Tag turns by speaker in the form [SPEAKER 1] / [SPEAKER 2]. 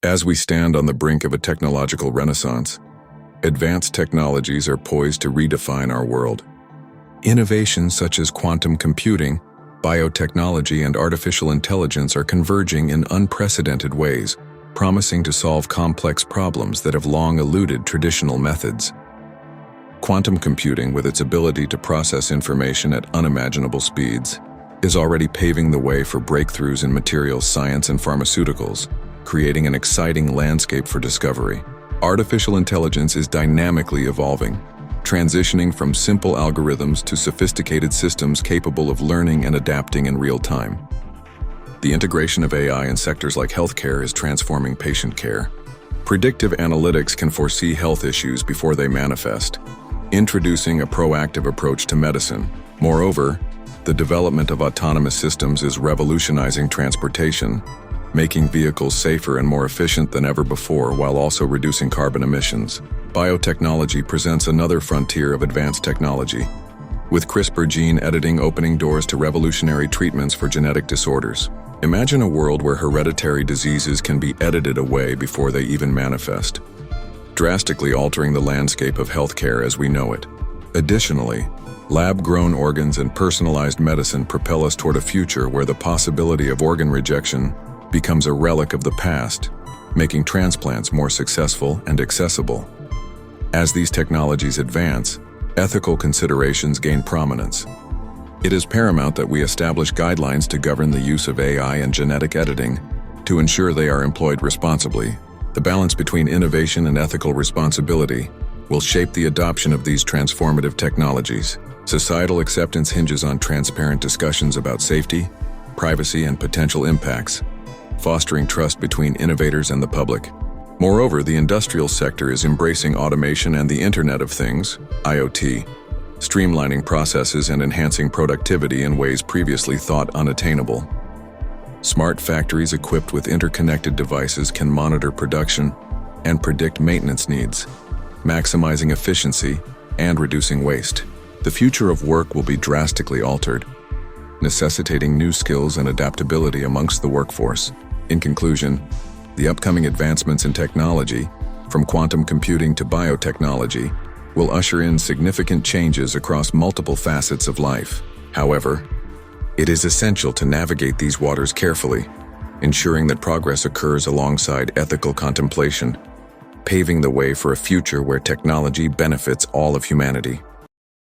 [SPEAKER 1] As we stand on the brink of a technological renaissance, advanced technologies are poised to redefine our world. Innovations such as quantum computing, biotechnology, and artificial intelligence are converging in unprecedented ways, promising to solve complex problems that have long eluded traditional methods. Quantum computing, with its ability to process information at unimaginable speeds, is already paving the way for breakthroughs in materials science and pharmaceuticals, creating an exciting landscape for discovery. Artificial intelligence is dynamically evolving, transitioning from simple algorithms to sophisticated systems capable of learning and adapting in real time. The integration of AI in sectors like healthcare is transforming patient care. Predictive analytics can foresee health issues before they manifest, introducing a proactive approach to medicine. Moreover, the development of autonomous systems is revolutionizing transportation, making vehicles safer and more efficient than ever before while also reducing carbon emissions. Biotechnology presents another frontier of advanced technology, with CRISPR gene editing opening doors to revolutionary treatments for genetic disorders. Imagine a world where hereditary diseases can be edited away before they even manifest, drastically altering the landscape of healthcare as we know it. Additionally, lab-grown organs and personalized medicine propel us toward a future where the possibility of organ rejection becomes a relic of the past, making transplants more successful and accessible. As these technologies advance, ethical considerations gain prominence. It is paramount that we establish guidelines to govern the use of AI and genetic editing to ensure they are employed responsibly. The balance between innovation and ethical responsibility will shape the adoption of these transformative technologies. Societal acceptance hinges on transparent discussions about safety, privacy, and potential impacts, fostering trust between innovators and the public. Moreover, the industrial sector is embracing automation and the Internet of Things, IoT, streamlining processes and enhancing productivity in ways previously thought unattainable. Smart factories equipped with interconnected devices can monitor production and predict maintenance needs, maximizing efficiency and reducing waste. The future of work will be drastically altered, necessitating new skills and adaptability amongst the workforce. In conclusion, the upcoming advancements in technology, from quantum computing to biotechnology, will usher in significant changes across multiple facets of life. However, it is essential to navigate these waters carefully, ensuring that progress occurs alongside ethical contemplation, paving the way for a future where technology benefits all of humanity.